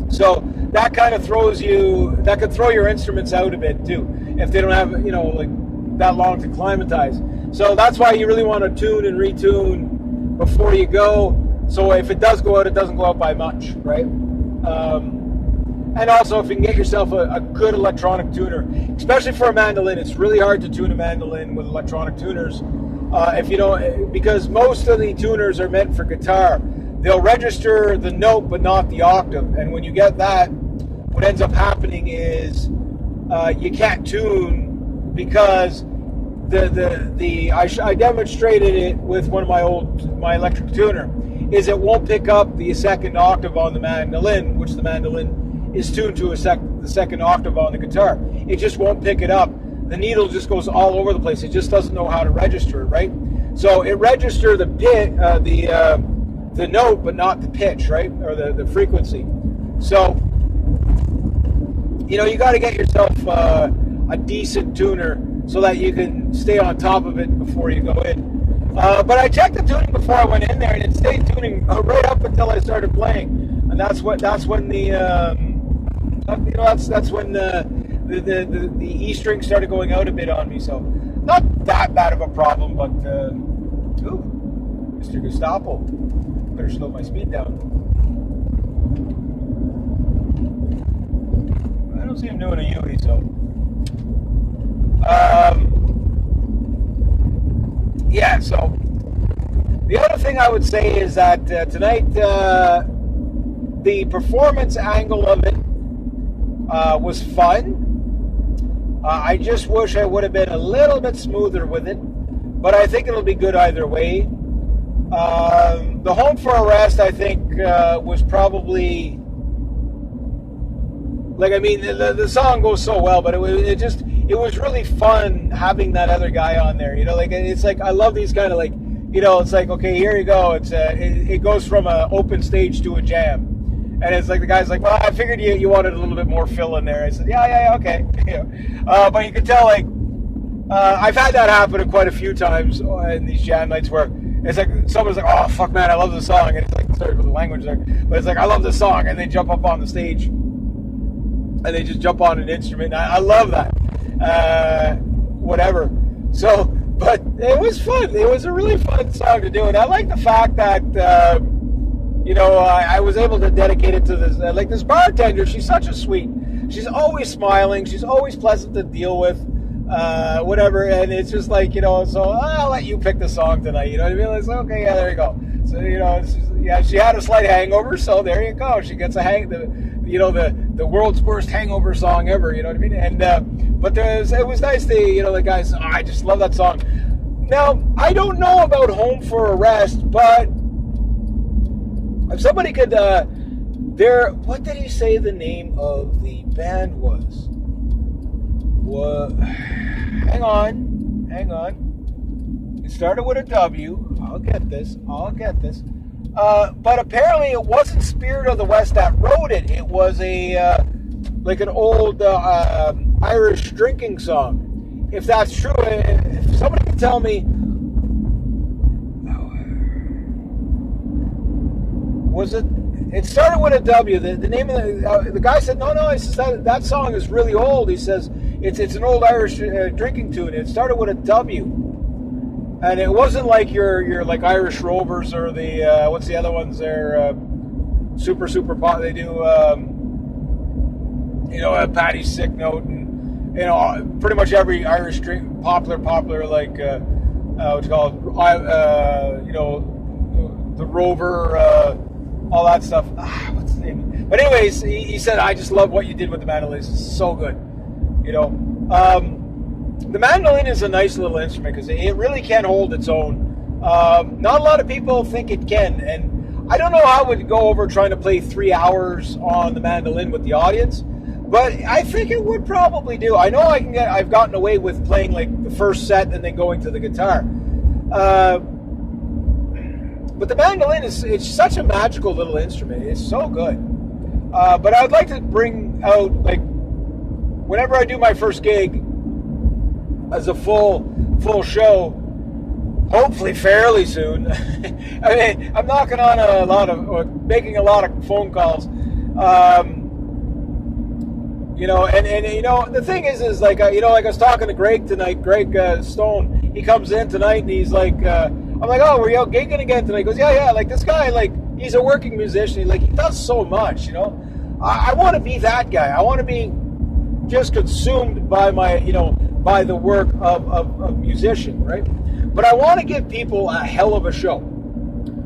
A: So that kind of could throw your instruments out a bit too, if they don't have, like that long to climatize. So that's why you really want to tune and retune before you go. So if it does go out, it doesn't go out by much, right? And also, if you can get yourself a good electronic tuner, especially for a mandolin, it's really hard to tune a mandolin with electronic tuners. Because most of the tuners are meant for guitar. They'll register the note but not the octave. And when you get that, what ends up happening is you can't tune, because I demonstrated it with one of my electric tuner, is it won't pick up the second octave on the mandolin, which the mandolin is tuned to the second octave on the guitar. It just won't pick it up. The needle just goes all over the place. It just doesn't know how to register it, right? So it registers the note, but not the pitch, right? Or the frequency. So, you got to get yourself a decent tuner so that you can stay on top of it before you go in. But I checked the tuning before I went in there, and it stayed tuning right up until I started playing. And that's when the E string started going out a bit on me. So not that bad of a problem, but Mr. Gestapo, better slow my speed down. I don't see him doing a Yui, so. So the other thing I would say is that tonight the performance angle of it was fun. I just wish I would have been a little bit smoother with it, but I think it'll be good either way. The Home for a Rest, I think, was probably, the song goes so well, but it was really fun having that other guy on there. It's like I love these kind of it's like, okay, here you go. It goes from an open stage to a jam. And it's like the guy's like, well, I figured you wanted a little bit more fill in there. I said, yeah, okay. But you can tell, I've had that happen quite a few times in these jam nights where it's like someone's like, oh, fuck, man, I love the song. And it's like, sorry for the language there, but it's like, I love the song. And they jump up on the stage and they just jump on an instrument. I love that. Whatever. So, but it was fun. It was a really fun song to do. And I like the fact that, I was able to dedicate it to this, this bartender. She's such a sweet. She's always smiling. She's always pleasant to deal with, whatever. And it's just like, so I'll let you pick the song tonight. You know what I mean? It's like, okay, yeah, there you go. So, she had a slight hangover. So there you go. She gets the world's worst hangover song ever. You know what I mean? And, but it was nice to, the guys, I just love that song. Now, I don't know about Home for Arrest, but if somebody could, what did he say the name of the band was? What? Hang on. It started with a W. I'll get this. But apparently it wasn't Spirit of the West that wrote it. It was like an old Irish drinking song. If that's true, if somebody can tell me, was it? It started with a W. The name of the guy said, no. He says that song is really old. He says it's an old Irish drinking tune. It started with a W, and it wasn't like your like Irish Rovers or the what's the other ones? They're super pop. They do Paddy's Sick Note and pretty much every Irish drink popular like what's it called the Rover. All that stuff. What's the name? But anyways, he said, I just love what you did with the mandolin. It's so good. The mandolin is a nice little instrument because it really can hold its own. Not a lot of people think it can. And I don't know how it would go over trying to play 3 hours on the mandolin with the audience. But I think it would probably do. I know I've gotten away with playing like the first set and then going to the guitar. But the mandolin it's such a magical little instrument. It's so good. But I'd like to bring out, like, whenever I do my first gig as a full show, hopefully fairly soon. I mean, I'm knocking on making a lot of phone calls. The thing is like, like I was talking to Greg tonight, Greg Stone. He comes in tonight and he's like, I'm like, oh, were you out gigging again tonight? He goes, yeah. Like, this guy, like, he's a working musician. He does so much, I want to be that guy. I want to be just consumed by by the work of musician, right? But I want to give people a hell of a show.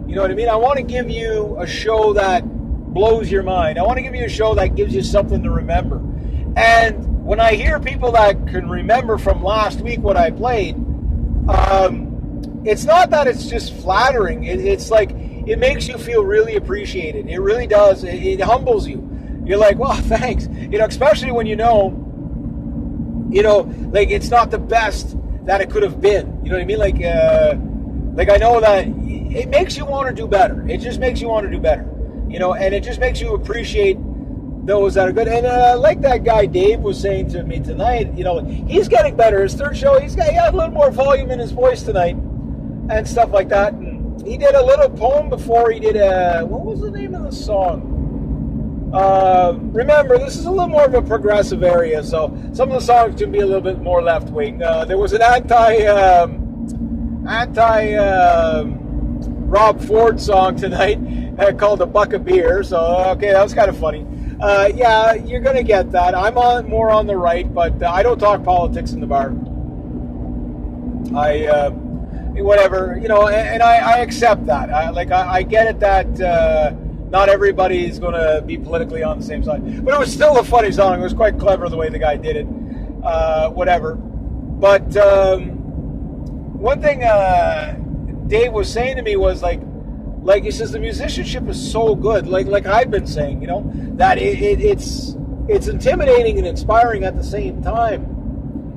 A: You know what I mean? I want to give you a show that blows your mind. I want to give you a show that gives you something to remember. And when I hear people that can remember from last week what I played, it's not that it's just flattering. It's like, it makes you feel really appreciated. It really does. It humbles you. You're like, well, thanks. Especially when like, it's not the best that it could have been. You know what I mean? Like I know that it makes you want to do better. It just makes you want to do better. And it just makes you appreciate those that are good. And like that guy Dave was saying to me tonight, he's getting better. His third show, he had a little more volume in his voice tonight and stuff like that. And he did a little poem before he did what was the name of the song? Remember, this is a little more of a progressive area, so some of the songs can be a little bit more left-wing. There was an anti Rob Ford song tonight called A Buck of Beer, so okay, that was kind of funny. Yeah, you're going to get that. I'm more on the right, but I don't talk politics in the bar. Whatever, and I accept that. I get it that not everybody's going to be politically on the same side. But it was still a funny song. It was quite clever the way the guy did it. Whatever. But one thing Dave was saying to me was like he says, the musicianship is so good. Like I've been saying, that it's intimidating and inspiring at the same time.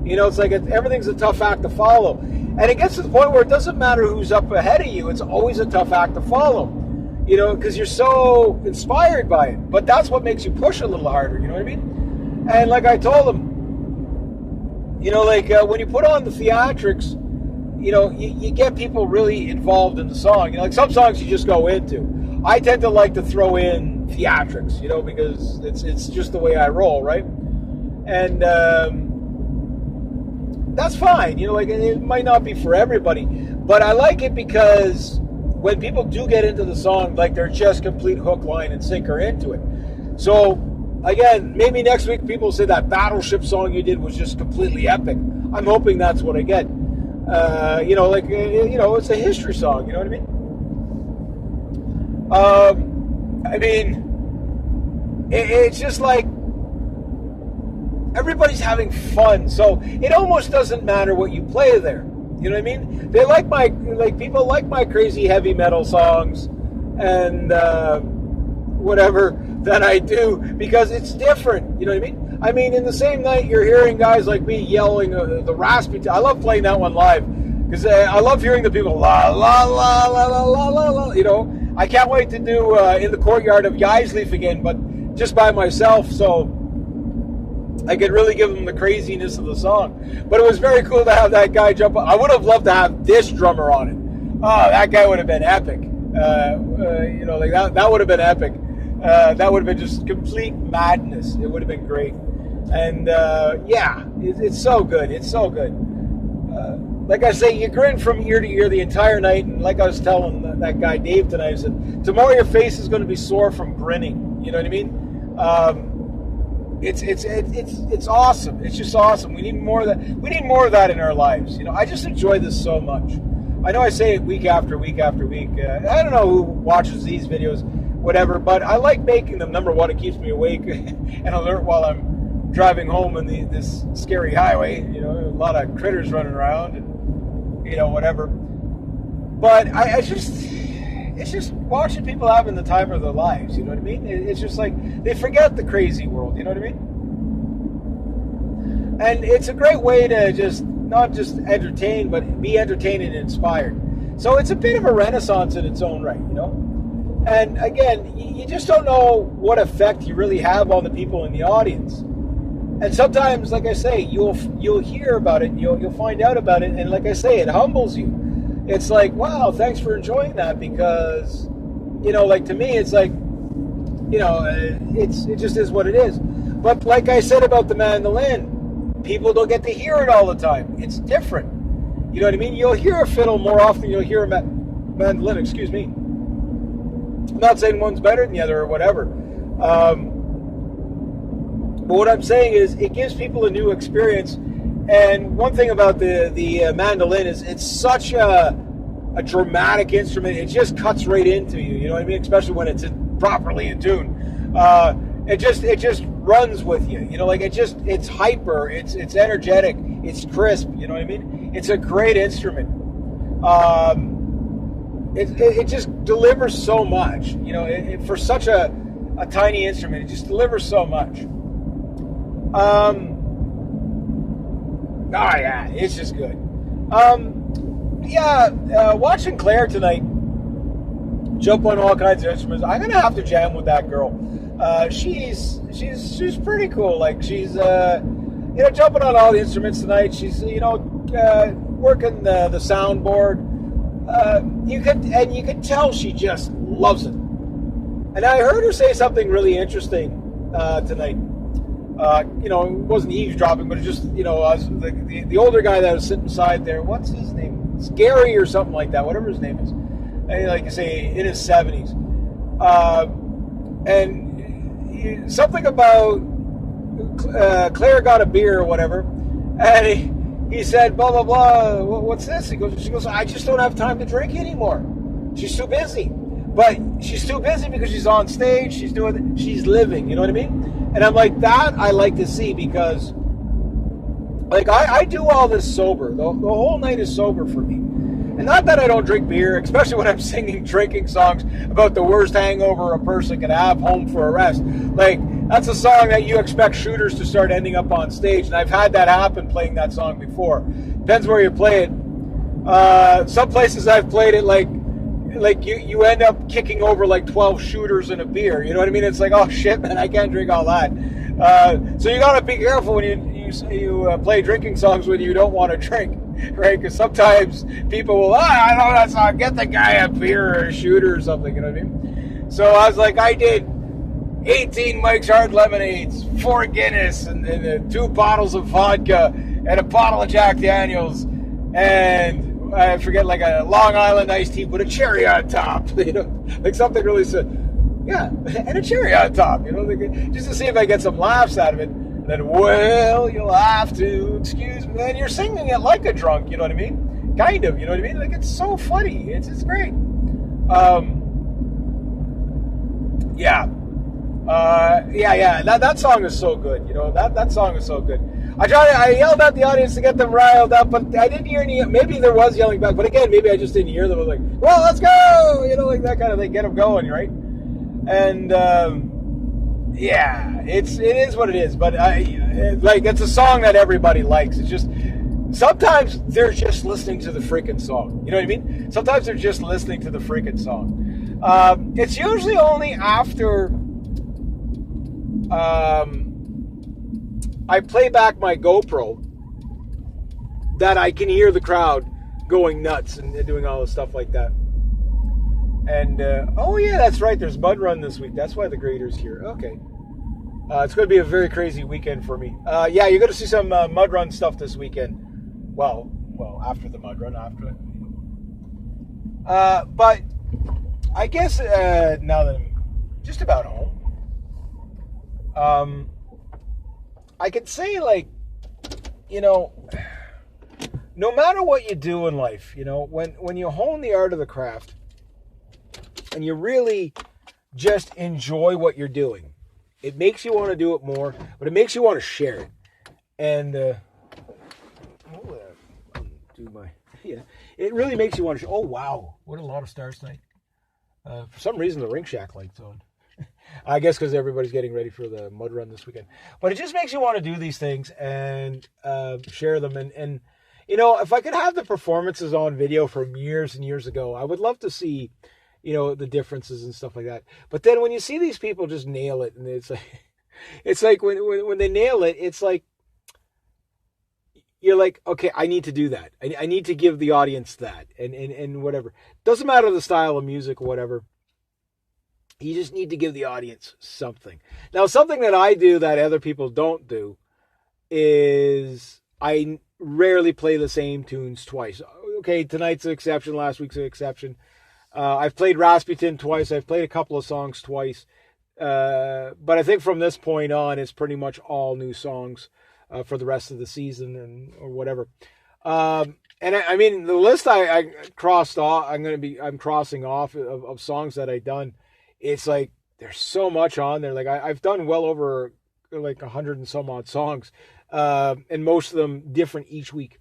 A: It's like everything's a tough act to follow. And it gets to the point where it doesn't matter who's up ahead of you. It's always a tough act to follow, because you're so inspired by it. But that's what makes you push a little harder, you know what I mean? And like I told him, when you put on the theatrics, you get people really involved in the song. Like some songs you just go into. I tend to like to throw in theatrics, because it's just the way I roll, right? And that's fine, it might not be for everybody, but I like it because when people do get into the song, like, they're just complete hook, line, and sinker into it. So, again, maybe next week people say that Battleship song you did was just completely epic. I'm hoping that's what I get. It's a history song, you know what I mean? It's just like, everybody's having fun, so it almost doesn't matter what you play there. You know what I mean? They people like my crazy heavy metal songs and whatever that I do because it's different. You know what I mean? I mean, in the same night, you're hearing guys like me yelling the raspy. I love playing that one live because I love hearing the people la la la la la la la la. You know, I can't wait to do in the courtyard of Yisleaf again, but just by myself, so I could really give them the craziness of the song. But it was very cool to have that guy jump on. I would have loved to have this drummer on it. Oh, that guy would have been epic. You know, like that would have been epic. That would have been just complete madness. It would have been great. And yeah, it's so good. It's so good. Like I say, you grin from ear to ear the entire night. And like I was telling that guy Dave tonight, I said, tomorrow your face is going to be sore from grinning. You know what I mean? It's awesome. It's just awesome. We need more of that. We need more of that in our lives. You know, I just enjoy this so much. I know I say it week after week after week. I don't know who watches these videos, whatever, but I like making them. Number one, it keeps me awake and alert while I'm driving home on this scary highway. You know, a lot of critters running around and, you know, whatever. But it's just watching people having the time of their lives, you know what I mean? It's just like, they forget the crazy world, you know what I mean? And it's a great way to just, not just entertain, but be entertained and inspired. So it's a bit of a renaissance in its own right, you know? And again, you just don't know what effect you really have on the people in the audience. And sometimes, like I say, you'll hear about it, you'll find out about it, and like I say, it humbles you. It's like, wow, thanks for enjoying that, because, you know, like to me, it's like, you know, it just is what it is. But like I said about the mandolin, people don't get to hear it all the time. It's different. You know what I mean? You'll hear a fiddle more often than you'll hear a mandolin, excuse me. I'm not saying one's better than the other or whatever. But what I'm saying is it gives people a new experience. And one thing about the mandolin is it's such a dramatic instrument. It just cuts right into you. You know what I mean? Especially when it's properly in tune. It just runs with you. You know, like it's hyper. It's energetic. It's crisp. You know what I mean? It's a great instrument. It just delivers so much. You know, for such a tiny instrument, it just delivers so much. Oh yeah, it's just good. Watching Claire tonight jump on all kinds of instruments. I'm gonna have to jam with that girl. She's pretty cool. Like she's jumping on all the instruments tonight. She's working the soundboard. You could tell she just loves it. And I heard her say something really interesting tonight. It wasn't eavesdropping, but it just, the older guy that was sitting beside there, what's his name? It's Gary or something like that, whatever his name is. And like you say, in his 70s. And something about Claire got a beer or whatever, and he said, blah, blah, blah, what's this? She goes, I just don't have time to drink anymore. She's too busy. But she's too busy because she's on stage, she's living, you know what I mean? And I'm like, that I like to see, because like I do all this sober. The whole night is sober for me. And not that I don't drink beer, especially when I'm singing drinking songs about the worst hangover a person can have, Home for Arrest. Like, that's a song that you expect shooters to start ending up on stage. And I've had that happen playing that song before. Depends where you play it. Some places I've played it like you end up kicking over like 12 shooters in a beer. You know what I mean? It's like, oh shit, man, I can't drink all that. So you gotta be careful when you play drinking songs when you don't want to drink, right? Because sometimes people will, I know that song, get the guy a beer or a shooter or something, you know what I mean? So I was like, I did 18 Mike's Hard Lemonades, 4 Guinness, and 2 bottles of vodka, and a bottle of Jack Daniels, and I forget, like a Long Island iced tea with a cherry on top, like something really yeah, and a cherry on top, just to see if I get some laughs out of it. And then, well, you'll have to excuse me. And you're singing it like a drunk, you know what I mean? Kind of, you know what I mean? Like, it's so funny. It's great. Yeah. That song is so good. That song is so good. I yelled at the audience to get them riled up, but I didn't hear any. Maybe there was yelling back, but again, maybe I just didn't hear them. I was like, well, let's go! You know, like that kind of thing. Get them going, right? And, yeah, it is what it is. But, it's a song that everybody likes. It's just, sometimes they're just listening to the freaking song. You know what I mean? Sometimes they're just listening to the freaking song. It's usually only after I play back my GoPro that I can hear the crowd going nuts and doing all this stuff like that. And, oh yeah, that's right, there's Mud Run this week. That's why the grader's here. Okay. It's going to be a very crazy weekend for me. Yeah, you're going to see some Mud Run stuff this weekend. Well, after the Mud Run, after it. But I guess now that I'm just about home, I could say, like, you know, no matter what you do in life, you know, when you hone the art of the craft and you really just enjoy what you're doing, it makes you want to do it more, but it makes you want to share it. And it really makes you want to. Oh wow, what a lot of stars tonight! For some reason, the Rink Shack light's on. I guess because everybody's getting ready for the Mud Run this weekend. But it just makes you want to do these things and share them. And you know, if I could have the performances on video from years and years ago, I would love to see, you know, the differences and stuff like that. But then when you see these people just nail it, and it's like when they nail it, it's like, you're like, okay, I need to do that. I need to give the audience that, and whatever. Doesn't matter the style of music or whatever. You just need to give the audience something. Now, something that I do that other people don't do is I rarely play the same tunes twice. Okay, tonight's an exception. Last week's an exception. I've played Rasputin twice. I've played a couple of songs twice. But I think from this point on, it's pretty much all new songs for the rest of the season or whatever. And I mean, the list I crossed off, I'm crossing off of songs that I've done. It's like, there's so much on there. Like I've done well over like 100 and some odd songs, and most of them different each week.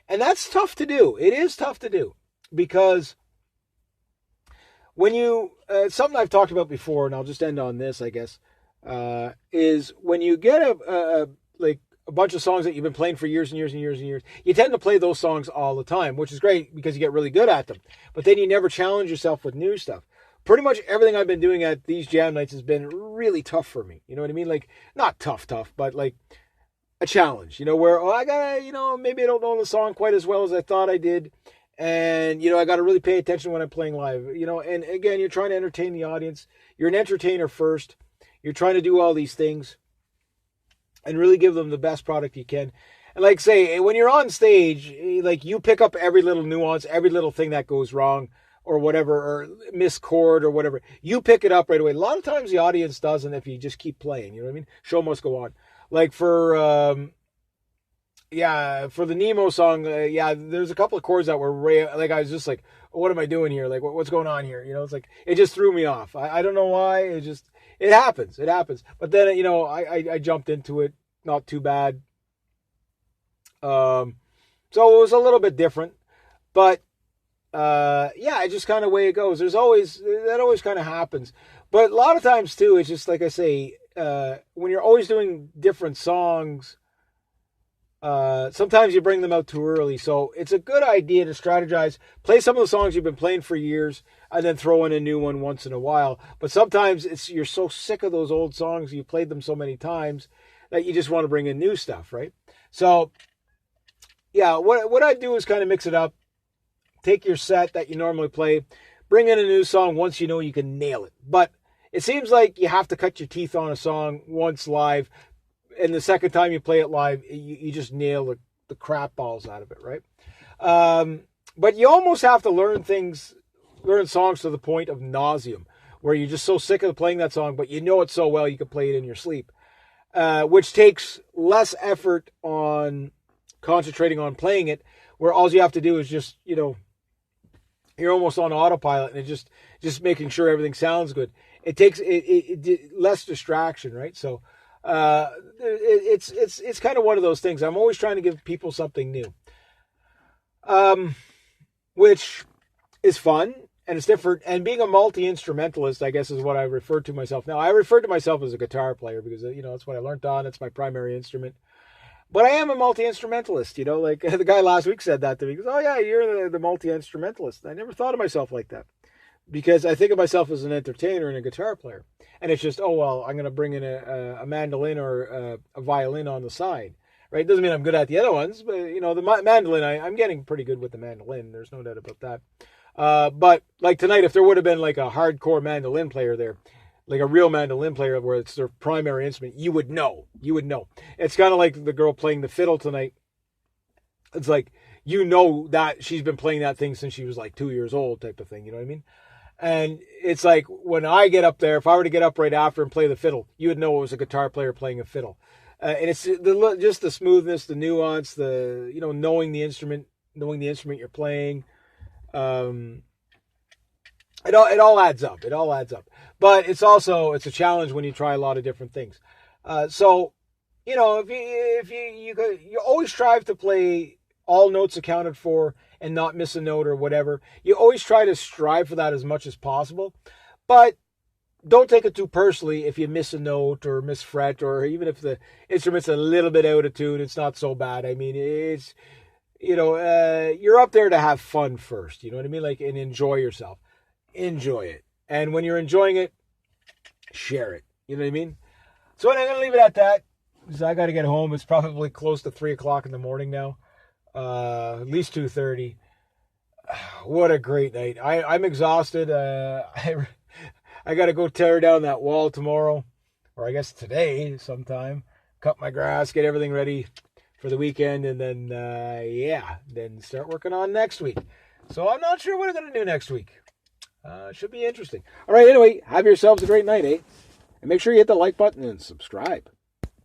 A: And that's tough to do. It is tough to do because when you, something I've talked about before, and I'll just end on this, I guess, is when you get a bunch of songs that you've been playing for years and years and years and years, you tend to play those songs all the time, which is great because you get really good at them. But then you never challenge yourself with new stuff. Pretty much everything I've been doing at these jam nights has been really tough for me. You know what I mean? Like, not tough, but like a challenge, you know, where, I gotta, you know, maybe I don't know the song quite as well as I thought I did. And, you know, I got to really pay attention when I'm playing live, you know, and again, you're trying to entertain the audience. You're an entertainer first. You're trying to do all these things and really give them the best product you can. And like say, when you're on stage, like you pick up every little nuance, every little thing that goes wrong or whatever, or miscord or whatever. You pick it up right away. A lot of times the audience doesn't if you just keep playing, you know what I mean? Show must go on. Like for the Nemo song, there's a couple of chords that were I was just like, what am I doing here? Like, what's going on here? You know, it's like, it just threw me off. I don't know why. It happens. But then, you know, I jumped into it, not too bad. So it was a little bit different, but it just kind of way it goes. That always kind of happens. But a lot of times too, it's just like I say, when you're always doing different songs, sometimes you bring them out too early. So it's a good idea to strategize, play some of the songs you've been playing for years, and then throw in a new one once in a while. But sometimes you're so sick of those old songs, you played them so many times, that you just want to bring in new stuff, right? So, yeah, what I do is kind of mix it up. Take your set that you normally play, bring in a new song once you know you can nail it. But it seems like you have to cut your teeth on a song once live, and the second time you play it live, you just nail the crap balls out of it, right? But you almost have to learn songs to the point of nauseum, where you're just so sick of playing that song, but you know it so well you can play it in your sleep, which takes less effort on concentrating on playing it, where all you have to do is just, you know, you're almost on autopilot and just making sure everything sounds good. It takes it less distraction, right? So It's kind of one of those things. I'm always trying to give people something new, which is fun and it's different. And being a multi-instrumentalist, I guess, is what I refer to myself now. I refer to myself as a guitar player because, that's what I learned on. It's my primary instrument. But I am a multi-instrumentalist, like the guy last week said that to me. He goes, oh yeah, you're the multi-instrumentalist. I never thought of myself like that because I think of myself as an entertainer and a guitar player. And it's just, oh, well, I'm going to bring in a mandolin or a violin on the side, right? Doesn't mean I'm good at the other ones, but, the mandolin, I'm getting pretty good with the mandolin. There's no doubt about that. But like tonight, if there would have been like a hardcore mandolin player there, like a real mandolin player where it's their primary instrument, you would know. It's kind of like the girl playing the fiddle tonight. It's like, that she's been playing that thing since she was like 2 years old type of thing. You know what I mean? And it's like when I get up there, if I were to get up right after and play the fiddle, you would know it was a guitar player playing a fiddle. And it's just the smoothness, the nuance, the, knowing the instrument you're playing. It all adds up. But it's a challenge when you try a lot of different things. So, if you always strive to play all notes accounted for and not miss a note or whatever. You always try to strive for that as much as possible. But don't take it too personally if you miss a note or miss fret, or even if the instrument's a little bit out of tune, it's not so bad. I mean, it's, you're up there to have fun first. You know what I mean? And enjoy yourself. Enjoy it. And when you're enjoying it, share it. You know what I mean? So I'm going to leave it at that, because I got to get home. It's probably close to 3 o'clock in the morning now. At least 2:30. What a great night. I'm exhausted. I got to go tear down that wall tomorrow, or I guess today sometime. Cut my grass, get everything ready for the weekend, and then, then start working on next week. So I'm not sure what I'm going to do next week. Should be interesting. All right, anyway, have yourselves a great night, eh? And make sure you hit the like button and subscribe.